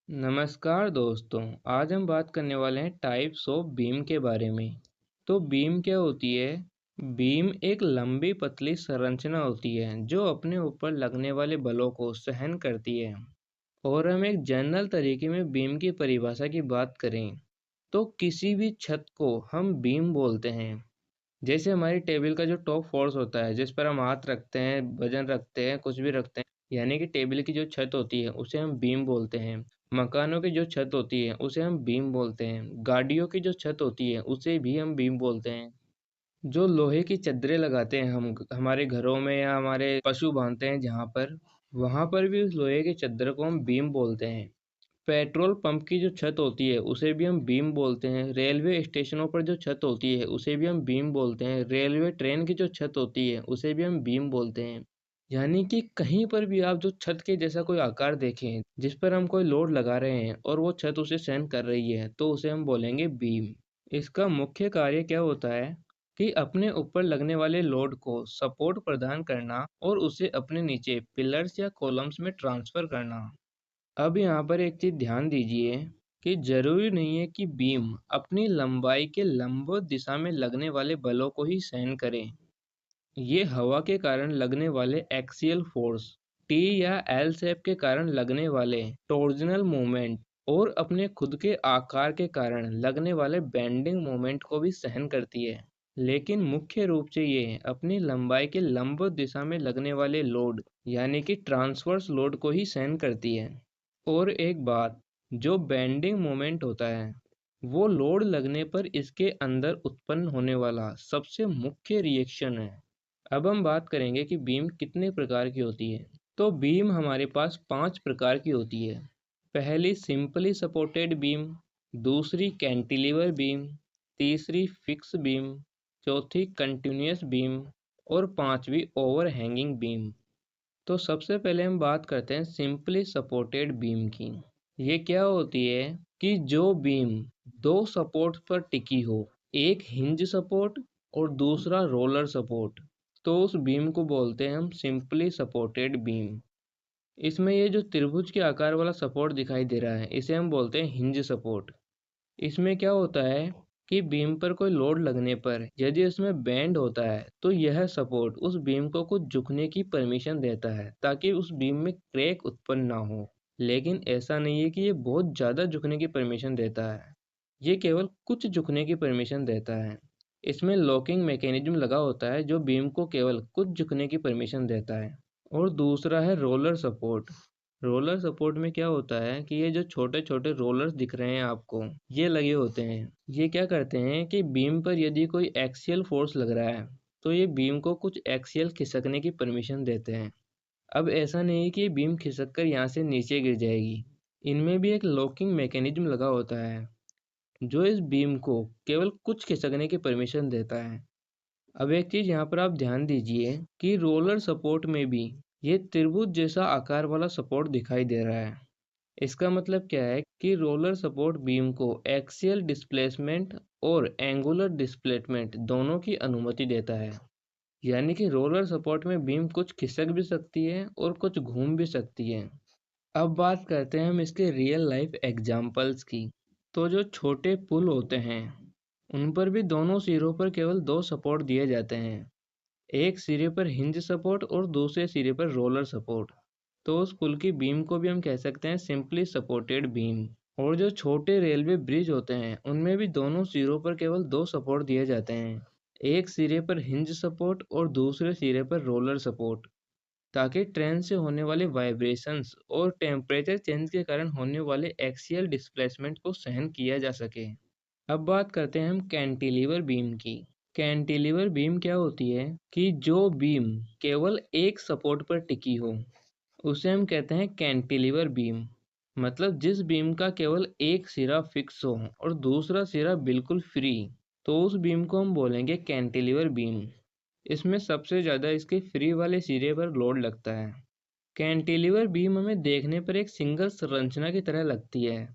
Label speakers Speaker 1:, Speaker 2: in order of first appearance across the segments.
Speaker 1: नमस्कार दोस्तों। आज हम बात करने वाले हैं टाइप्स ऑफ बीम के बारे में। तो बीम क्या होती है? बीम एक लंबी पतली संरचना होती है जो अपने ऊपर लगने वाले बलों को सहन करती है। और हम एक जनरल तरीके में बीम की परिभाषा की बात करें तो किसी भी छत को हम बीम बोलते हैं। जैसे हमारी टेबल का जो टॉप फोर्स होता है जिस पर हम हाथ रखते हैं, वजन रखते हैं, कुछ भी रखते हैं, यानी कि टेबल की जो छत होती है उसे हम बीम बोलते हैं। मकानों की जो छत होती है उसे हम बीम बोलते हैं। गाड़ियों की जो छत होती है उसे भी हम बीम बोलते हैं। जो लोहे की चद्दरें लगाते हैं हम हमारे घरों में या हमारे पशु बांधते हैं जहाँ पर, वहाँ पर भी उस लोहे की चद्दर को हम बीम बोलते हैं। पेट्रोल पंप की जो छत होती है उसे भी हम बीम बोलते हैं। रेलवे स्टेशनों पर जो छत होती है उसे भी हम बीम बोलते हैं। रेलवे ट्रेन की जो छत होती है उसे भी हम बीम बोलते हैं। यानी कि कहीं पर भी आप जो छत के जैसा कोई आकार देखें जिस पर हम कोई लोड लगा रहे हैं और वो छत उसे सहन कर रही है तो उसे हम बोलेंगे बीम। इसका मुख्य कार्य क्या होता है कि अपने ऊपर लगने वाले लोड को सपोर्ट प्रदान करना और उसे अपने नीचे पिलर्स या कॉलम्स में ट्रांसफर करना। अब यहाँ पर एक चीज ध्यान दीजिए कि जरूरी नहीं है कि बीम अपनी लंबाई के लंबवत दिशा में लगने वाले बलों को ही सहन करे। ये हवा के कारण लगने वाले एक्सियल फोर्स, टी या एल शेप के कारण लगने वाले टॉर्जनल मूवमेंट और अपने खुद के आकार के कारण लगने वाले बेंडिंग मूवमेंट को भी सहन करती है। लेकिन मुख्य रूप से ये अपनी लंबाई के लंबवत दिशा में लगने वाले लोड यानी कि ट्रांसवर्स लोड को ही सहन करती है। और एक बात, जो बेंडिंग मोमेंट होता है वो लोड लगने पर इसके अंदर उत्पन्न होने वाला सबसे मुख्य रिएक्शन है। अब हम बात करेंगे कि बीम कितने प्रकार की होती है। तो बीम हमारे पास 5 प्रकार की होती है। पहली सिंपली सपोर्टेड बीम, दूसरी कैंटिलीवर बीम, तीसरी फिक्स बीम, चौथी कंटिन्यूअस बीम और पांचवी ओवर हैंगिंग बीम। तो सबसे पहले हम बात करते हैं सिंपली सपोर्टेड बीम की। ये क्या होती है कि जो बीम दो सपोर्ट पर टिकी हो, एक हिंज सपोर्ट और दूसरा रोलर सपोर्ट, तो उस बीम को बोलते हैं हम सिंपली सपोर्टेड बीम। इसमें ये जो त्रिभुज के आकार वाला सपोर्ट दिखाई दे रहा है इसे हम बोलते हैं हिंज सपोर्ट। इसमें क्या होता है कि बीम पर कोई लोड लगने पर यदि उसमें बेंड होता है तो यह सपोर्ट उस बीम को कुछ झुकने की परमिशन देता है ताकि उस बीम में क्रैक उत्पन्न ना हो। लेकिन ऐसा नहीं है कि ये बहुत ज़्यादा झुकने की परमिशन देता है, ये केवल कुछ झुकने की परमिशन देता है। इसमें लॉकिंग मैकेनिज्म लगा होता है जो बीम को केवल कुछ झुकने की परमिशन देता है। और दूसरा है रोलर सपोर्ट। रोलर सपोर्ट में क्या होता है कि ये जो छोटे छोटे रोलर्स दिख रहे हैं आपको, ये लगे होते हैं। ये क्या करते हैं कि बीम पर यदि कोई एक्सियल फोर्स लग रहा है तो ये बीम को कुछ एक्सियल खिसकने की परमिशन देते हैं। अब ऐसा नहीं है कि ये बीम खिसक कर यहाँ से नीचे गिर जाएगी। इनमें भी एक लॉकिंग मैकेनिज्म लगा होता है जो इस बीम को केवल कुछ खिसकने की परमिशन देता है। अब एक चीज यहाँ पर आप ध्यान दीजिए कि रोलर सपोर्ट में भी ये त्रिभुज जैसा आकार वाला सपोर्ट दिखाई दे रहा है। इसका मतलब क्या है कि रोलर सपोर्ट बीम को एक्सियल डिस्प्लेसमेंट और एंगुलर डिस्प्लेसमेंट दोनों की अनुमति देता है। यानी कि रोलर सपोर्ट में बीम कुछ खिसक भी सकती है और कुछ घूम भी सकती है। अब बात करते हैं हम इसके रियल लाइफ एग्जाम्पल्स की। तो जो छोटे पुल होते हैं उन पर भी दोनों सिरों पर केवल दो सपोर्ट दिए जाते हैं। एक सिरे पर हिंज सपोर्ट और दूसरे सिरे पर रोलर सपोर्ट। तो उस पुल की बीम को भी हम कह सकते हैं सिंपली सपोर्टेड बीम। और जो छोटे रेलवे ब्रिज होते हैं उनमें भी दोनों सिरों पर केवल दो सपोर्ट दिए जाते हैं। एक सिरे पर हिंज सपोर्ट और दूसरे सिरे पर रोलर सपोर्ट, ताकि ट्रेन से होने वाले वाइब्रेशंस और टेम्परेचर चेंज के कारण होने वाले एक्सियल डिस्प्लेसमेंट को सहन किया जा सके। अब बात करते हैं हम कैंटिलीवर बीम की। कैंटिलीवर बीम क्या होती है कि जो बीम केवल एक सपोर्ट पर टिकी हो उसे हम कहते हैं कैंटिलीवर बीम। मतलब जिस बीम का केवल एक सिरा फिक्स हो और दूसरा सिरा बिल्कुल फ्री, तो उस बीम को हम बोलेंगे कैंटिलीवर बीम। इसमें सबसे ज़्यादा इसके फ्री वाले सिरे पर लोड लगता है। कैंटिलीवर बीम हमें देखने पर एक सिंगल संरचना की तरह लगती है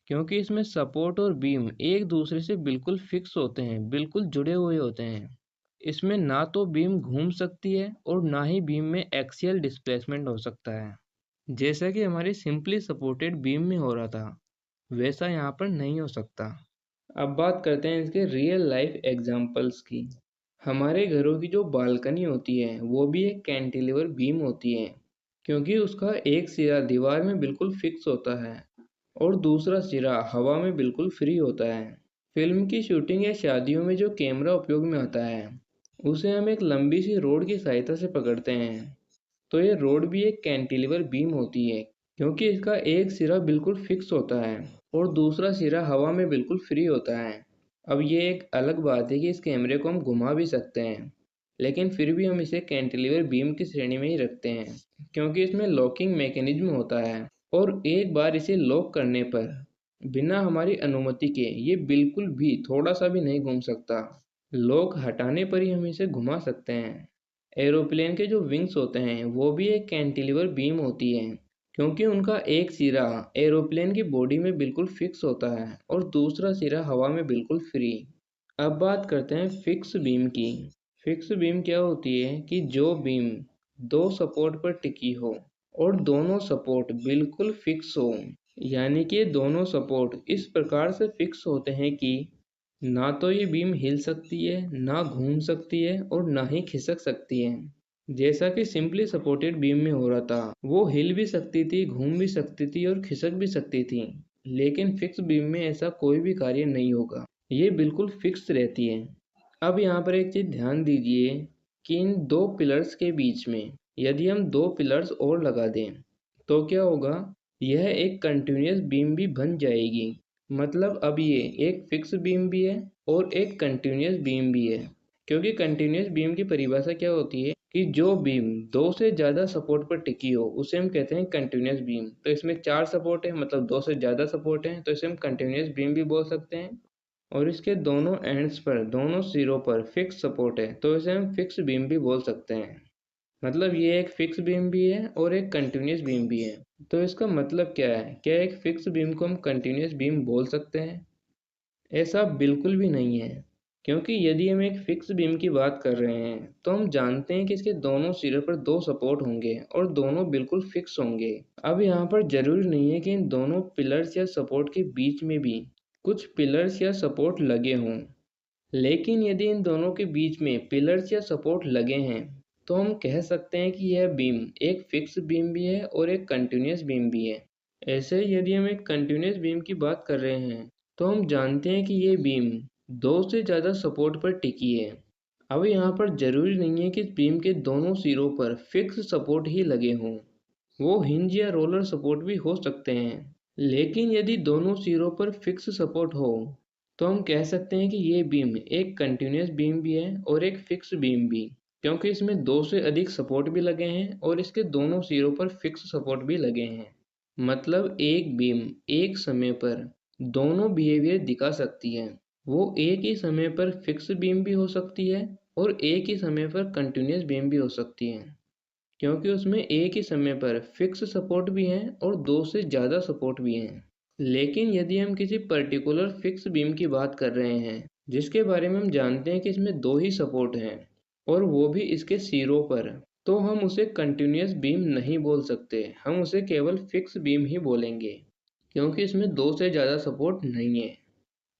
Speaker 1: क्योंकि इसमें सपोर्ट और बीम एक दूसरे से बिल्कुल फिक्स होते हैं, बिल्कुल जुड़े हुए होते हैं। इसमें ना तो बीम घूम सकती है और ना ही बीम में एक्सियल डिस्प्लेसमेंट हो सकता है। जैसा कि हमारी सिंपली सपोर्टेड बीम में हो रहा था, वैसा यहाँ पर नहीं हो सकता। अब बात करते हैं इसके रियल लाइफ एग्जांपल्स की। हमारे घरों की जो बालकनी होती है वो भी एक कैंटिलीवर बीम होती है, क्योंकि उसका एक सिरा दीवार में बिल्कुल फिक्स होता है और दूसरा सिरा हवा में बिल्कुल फ्री होता है। फिल्म की शूटिंग या शादियों में जो कैमरा उपयोग में आता है उसे हम एक लंबी सी रोड की सहायता से पकड़ते हैं। तो ये रोड भी एक कैंटिलीवर बीम होती है, क्योंकि इसका एक सिरा बिल्कुल फिक्स होता है और दूसरा सिरा हवा में बिल्कुल फ्री होता है। अब ये एक अलग बात है कि इस कैमरे को हम घुमा भी सकते हैं, लेकिन फिर भी हम इसे कैंटिलीवर बीम की श्रेणी में ही रखते हैं, क्योंकि इसमें लॉकिंग मैकेनिज्म होता है और एक बार इसे लॉक करने पर बिना हमारी अनुमति के ये बिल्कुल भी थोड़ा सा भी नहीं घूम सकता। लॉक हटाने पर ही हम इसे घुमा सकते हैं। एरोप्लेन के जो विंग्स होते हैं वो भी एक कैंटिलीवर बीम होती है, क्योंकि उनका एक सिरा एरोप्लेन की बॉडी में बिल्कुल फिक्स होता है और दूसरा सिरा हवा में बिल्कुल फ्री। अब बात करते हैं फिक्स बीम की। फिक्स बीम क्या होती है कि जो बीम दो सपोर्ट पर टिकी हो और दोनों सपोर्ट बिल्कुल फिक्स हो, यानी कि दोनों सपोर्ट इस प्रकार से फिक्स होते हैं कि ना तो ये बीम हिल सकती है, ना घूम सकती है और ना ही खिसक सकती है। जैसा कि सिंपली सपोर्टेड बीम में हो रहा था, वो हिल भी सकती थी, घूम भी सकती थी और खिसक भी सकती थी, लेकिन फिक्स बीम में ऐसा कोई भी कार्य नहीं होगा, ये बिल्कुल फिक्स रहती है। अब यहाँ पर एक चीज ध्यान दीजिए कि इन दो पिलर्स के बीच में यदि हम दो पिलर्स और लगा दें तो क्या होगा, यह एक कंटिन्यूअस बीम भी बन जाएगी। मतलब अब ये एक फिक्स बीम भी है और एक कंटिन्यूअस बीम भी है, क्योंकि कंटिन्यूअस बीम की परिभाषा क्या होती है कि जो बीम दो से ज़्यादा सपोर्ट पर टिकी हो उसे हम कहते हैं कंटिन्यूअस बीम। तो इसमें चार सपोर्ट है, मतलब दो से ज़्यादा सपोर्ट है, तो इसे हम कंटिन्यूअस बीम भी बोल सकते हैं। और इसके दोनों एंड्स पर, दोनों सिरों पर फिक्स सपोर्ट है, तो इसे हम फिक्स बीम भी बोल सकते हैं। मतलब ये एक फिक्स बीम भी है और एक कंटिन्यूअस बीम भी है। तो इसका मतलब क्या है, क्या एक फिक्स बीम को हम कंटिन्यूअस बीम बोल सकते हैं? ऐसा बिल्कुल भी नहीं है, क्योंकि यदि हम एक फिक्स बीम की बात कर रहे हैं तो हम जानते हैं कि इसके दोनों सिरे पर दो सपोर्ट होंगे और दोनों बिल्कुल फिक्स होंगे। अब यहाँ पर जरूरी नहीं है कि इन दोनों पिलर्स या सपोर्ट के बीच में भी कुछ पिलर्स या सपोर्ट लगे हों, लेकिन यदि इन दोनों के बीच में पिलर्स या सपोर्ट लगे हैं तो हम कह सकते हैं कि यह बीम एक फिक्स बीम भी है और एक कंटिन्यूअस बीम भी है। ऐसे ही यदि हम एक कंटिन्यूअस बीम की बात कर रहे हैं तो हम जानते हैं कि ये बीम दो से ज़्यादा सपोर्ट पर टिकी है। अब यहाँ पर जरूरी नहीं है कि इस बीम के दोनों सिरों पर फिक्स सपोर्ट ही लगे हों, वो हिंज या रोलर सपोर्ट भी हो सकते हैं। लेकिन यदि दोनों सिरों पर फिक्स सपोर्ट हो तो हम कह सकते हैं कि ये बीम एक कंटिन्यूअस बीम भी है और एक फिक्स बीम भी, क्योंकि इसमें दो से अधिक सपोर्ट भी लगे हैं और इसके दोनों सिरों पर फिक्स सपोर्ट भी लगे हैं। मतलब एक बीम एक समय पर दोनों बिहेवियर दिखा सकती है। वो एक ही समय पर फिक्स बीम भी हो सकती है और एक ही समय पर कंटिन्यूअस बीम भी हो सकती है, क्योंकि उसमें एक ही समय पर फिक्स सपोर्ट भी हैं और दो से ज़्यादा सपोर्ट भी हैं। लेकिन यदि हम किसी पर्टिकुलर फिक्स बीम की बात कर रहे हैं जिसके बारे में हम जानते हैं कि इसमें दो ही सपोर्ट हैं और वो भी इसके सिरों पर, तो हम उसे कंटिन्यूअस बीम नहीं बोल सकते, हम उसे केवल फिक्स बीम ही बोलेंगे, क्योंकि इसमें दो से ज़्यादा सपोर्ट नहीं है।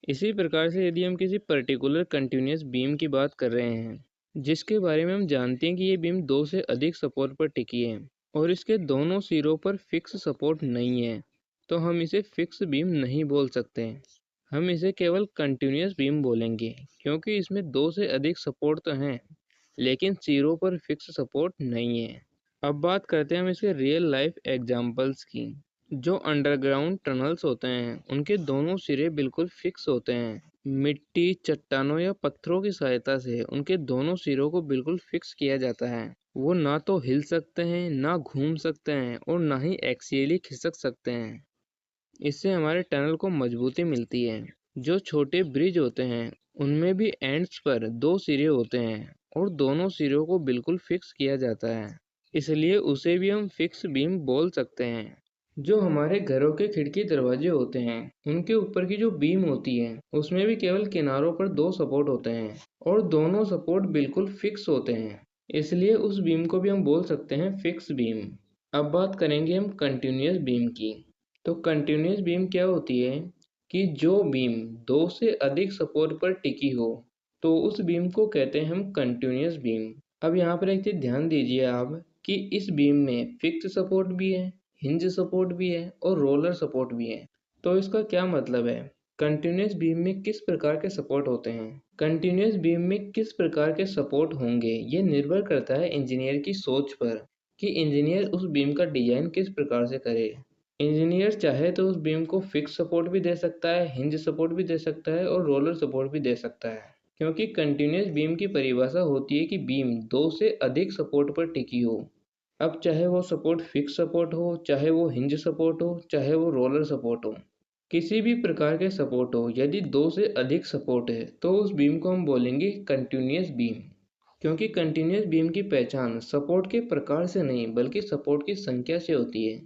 Speaker 1: इसी प्रकार से यदि हम किसी पर्टिकुलर कंटिन्यूअस बीम की बात कर रहे हैं जिसके बारे में हम जानते हैं कि ये बीम दो से अधिक सपोर्ट पर टिकी है और इसके दोनों सिरों पर फिक्स सपोर्ट नहीं है, तो हम इसे फिक्स बीम नहीं बोल सकते। हम इसे केवल कंटिन्यूअस बीम बोलेंगे, क्योंकि इसमें दो से अधिक सपोर्ट तो हैं लेकिन सिरों पर फिक्स सपोर्ट नहीं है। अब बात करते हैं हम इसके रियल लाइफ एग्जांपल्स की। जो अंडरग्राउंड टनल्स होते हैं उनके दोनों सिरे बिल्कुल फिक्स होते हैं। मिट्टी, चट्टानों या पत्थरों की सहायता से उनके दोनों सिरों को बिल्कुल फिक्स किया जाता है। वो ना तो हिल सकते हैं, ना घूम सकते हैं और ना ही एक्सियली खिसक सकते हैं। इससे हमारे टनल को मजबूती मिलती है। जो छोटे ब्रिज होते हैं उनमें भी एंड्स पर दो सिरे होते हैं और दोनों सिरों को बिल्कुल फिक्स किया जाता है, इसलिए उसे भी हम फिक्स बीम बोल सकते हैं। जो हमारे घरों के खिड़की दरवाजे होते हैं उनके ऊपर की जो बीम होती है उसमें भी केवल किनारों पर दो सपोर्ट होते हैं और दोनों सपोर्ट बिल्कुल फिक्स होते हैं, इसलिए उस बीम को भी हम बोल सकते हैं फिक्स बीम। अब बात करेंगे हम कंटिन्यूअस बीम की। तो कंटिन्यूअस बीम क्या होती है कि जो बीम दो से अधिक सपोर्ट पर टिकी हो, तो उस बीम को कहते हैं हम कंटिन्यूअस बीम। अब यहाँ पर एक चीज ध्यान दीजिए आप कि इस बीम में फिक्स सपोर्ट भी है, हिंज सपोर्ट भी है और रोलर सपोर्ट भी है। तो इसका क्या मतलब है? कंटिन्यूअस बीम में किस प्रकार के सपोर्ट होते हैं, कंटिन्यूअस बीम में किस प्रकार के सपोर्ट होंगे, ये निर्भर करता है इंजीनियर की सोच पर कि इंजीनियर उस बीम का डिजाइन किस प्रकार से करे। इंजीनियर चाहे तो उस बीम को फिक्स सपोर्ट भी दे सकता है, हिंज सपोर्ट भी दे सकता है और रोलर सपोर्ट भी दे सकता है। क्योंकि कंटिन्यूअस बीम की परिभाषा होती है कि बीम दो से अधिक सपोर्ट पर टिकी हो। अब चाहे वो सपोर्ट फिक्स सपोर्ट हो, चाहे वो हिंज सपोर्ट हो, चाहे वो रोलर सपोर्ट हो, किसी भी प्रकार के सपोर्ट हो, यदि दो से अधिक सपोर्ट है तो उस बीम को हम बोलेंगे कंटिन्यूअस बीम। क्योंकि कंटिन्यूअस बीम की पहचान सपोर्ट के प्रकार से नहीं बल्कि सपोर्ट की संख्या से होती है।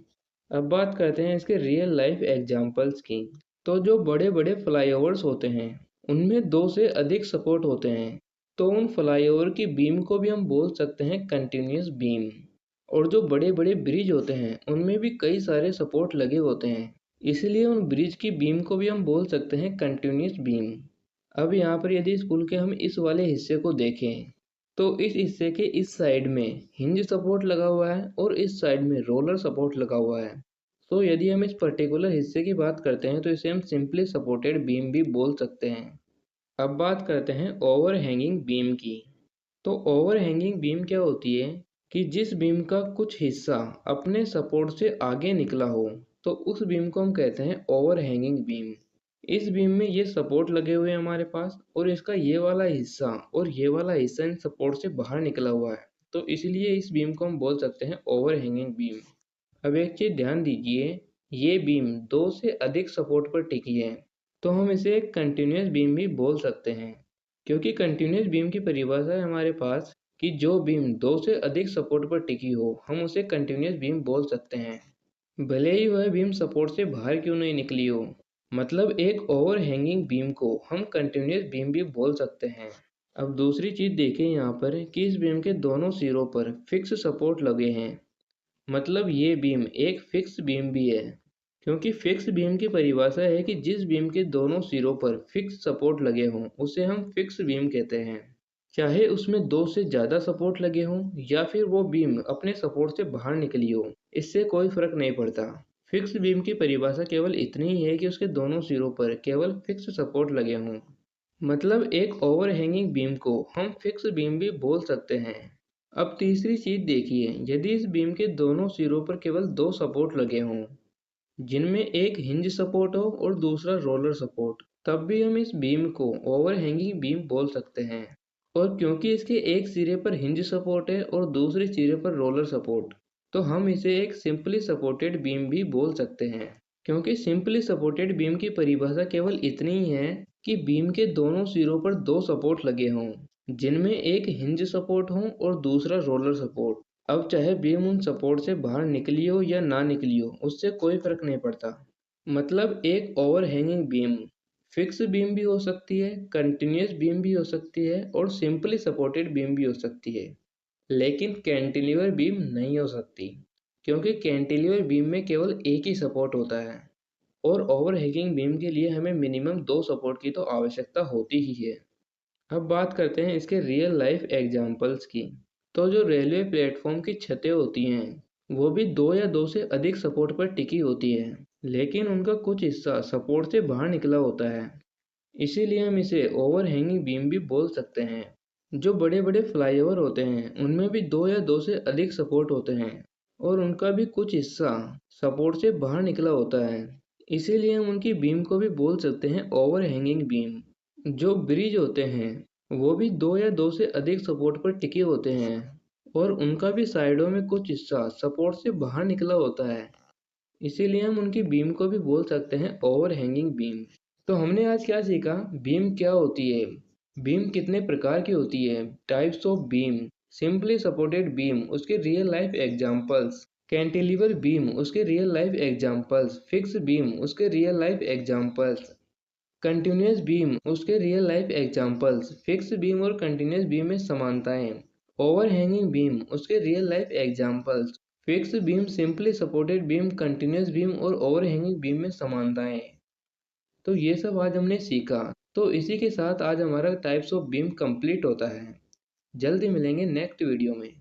Speaker 1: अब बात करते हैं इसके रियल लाइफ एग्जांपल्स की। तो जो बड़े बड़े फ्लाईओवर्स होते हैं उनमें दो से अधिक सपोर्ट होते हैं, तो उन फ्लाईओवर की बीम को भी हम बोल सकते हैं कंटिन्यूअस बीम। और जो बड़े बड़े ब्रिज होते हैं उनमें भी कई सारे सपोर्ट लगे होते हैं, इसलिए उन ब्रिज की बीम को भी हम बोल सकते हैं कंटिन्यूअस बीम। अब यहाँ पर यदि स्कूल के हम इस वाले हिस्से को देखें, तो इस हिस्से के इस साइड में हिंज सपोर्ट लगा हुआ है और इस साइड में रोलर सपोर्ट लगा हुआ है। तो यदि हम इस पर्टिकुलर हिस्से की बात करते हैं तो इसे हम सिंपली सपोर्टेड बीम भी बोल सकते हैं। अब बात करते हैं ओवर हैंगिंग बीम की। तो ओवर हैंगिंग बीम क्या होती है कि जिस बीम का कुछ हिस्सा अपने सपोर्ट से आगे निकला हो, तो उस बीम को हम कहते हैं ओवर हैंगिंग बीम। इस बीम में ये सपोर्ट लगे हुए हैं हमारे पास और इसका ये वाला हिस्सा और ये वाला हिस्सा इन सपोर्ट से बाहर निकला हुआ है, तो इसलिए इस बीम को हम बोल सकते हैं ओवर हैंगिंग बीम। अब एक चीज ध्यान दीजिए, ये बीम दो से अधिक सपोर्ट पर टिकी है, तो हम इसे एक कंटिन्यूअस बीम भी बोल सकते हैं। क्योंकि कंटिन्यूअस बीम की परिभाषा है हमारे पास कि जो बीम दो से अधिक सपोर्ट पर टिकी हो हम उसे कंटिन्यूअस बीम बोल सकते हैं, भले ही वह बीम सपोर्ट से बाहर क्यों नहीं निकली हो। मतलब एक ओवर हैंगिंग बीम को हम कंटिन्यूअस बीम भी बोल सकते हैं। अब दूसरी चीज देखें यहाँ पर कि इस बीम के दोनों सिरों पर फिक्स सपोर्ट लगे हैं, मतलब ये बीम एक फिक्स बीम भी है। क्योंकि फिक्स बीम की परिभाषा है कि जिस बीम के दोनों सिरों पर फिक्स सपोर्ट लगे हों उसे हम फिक्स बीम कहते हैं, चाहे उसमें दो से ज़्यादा सपोर्ट लगे हों या फिर वो बीम अपने सपोर्ट से बाहर निकली हो, इससे कोई फर्क नहीं पड़ता। फिक्स बीम की परिभाषा केवल इतनी ही है कि उसके दोनों सिरों पर केवल फिक्स सपोर्ट लगे हों। मतलब एक ओवर हैंगिंग बीम को हम फिक्स बीम भी बोल सकते हैं। अब तीसरी चीज देखिए, यदि इस बीम के दोनों सिरों पर केवल दो सपोर्ट लगे हों जिनमें एक हिंज सपोर्ट हो और दूसरा रोलर सपोर्ट, तब भी हम इस बीम को ओवर हैंगिंग बीम बोल सकते हैं। और क्योंकि इसके एक सिरे पर हिंज सपोर्ट है और दूसरे सिरे पर रोलर सपोर्ट, तो हम इसे एक सिंपली सपोर्टेड बीम भी बोल सकते हैं। क्योंकि सिंपली सपोर्टेड बीम की परिभाषा केवल इतनी ही है कि बीम के दोनों सिरों पर दो सपोर्ट लगे हों जिनमें एक हिंज सपोर्ट हो और दूसरा रोलर सपोर्ट। अब चाहे बीम उन सपोर्ट से बाहर निकली हो या ना निकली हो उससे कोई फर्क नहीं पड़ता। मतलब एक over hanging beam fix beam भी हो सकती है, कंटिन्यूअस बीम भी हो सकती है और सिंपली सपोर्टेड बीम भी हो सकती है, लेकिन कैंटिलीवर बीम नहीं हो सकती। क्योंकि कैंटिलीवर बीम में केवल एक ही सपोर्ट होता है और ओवर हैंगिंग बीम के लिए हमें मिनिमम दो सपोर्ट की तो आवश्यकता होती ही है। अब बात करते हैं इसके रियल लाइफ एग्जांपल्स की। तो जो रेलवे प्लेटफॉर्म की छतें होती हैं वो भी दो या दो से अधिक सपोर्ट पर टिकी होती है, लेकिन उनका कुछ हिस्सा सपोर्ट से बाहर निकला होता है, इसीलिए हम इसे ओवर हैंगिंग बीम भी बोल सकते हैं। जो बड़े बड़े फ्लाईओवर होते हैं उनमें भी दो या दो से अधिक सपोर्ट होते हैं और उनका भी कुछ हिस्सा सपोर्ट से बाहर निकला होता है, इसीलिए हम उनकी बीम को भी बोल सकते हैं ओवर हैंगिंग बीम। जो ब्रिज होते हैं वो भी दो या दो से अधिक सपोर्ट पर टिके होते हैं और उनका भी साइडों में कुछ हिस्सा सपोर्ट से बाहर निकला होता है, इसीलिए हम उनकी बीम को भी बोल सकते हैं ओवर हैंगिंग बीम। तो हमने आज क्या सीखा, बीम क्या होती है, बीम कितने प्रकार की होती है, types of beam, simply supported beam उसके real life examples, cantilever beam उसके real life examples, fix beam उसके real life examples, continuous beam उसके real life examples, fix beam और कंटिन्यूअस बीम में समानताएं, ओवर हैंगिंग बीम उसके real life examples, fix beam, simply supported beam, continuous beam और overhanging beam में समानताएं। तो ये सब आज हमने सीखा। तो इसी के साथ आज हमारा टाइप्स ऑफ बीम कंप्लीट होता है। जल्दी मिलेंगे नेक्स्ट वीडियो में।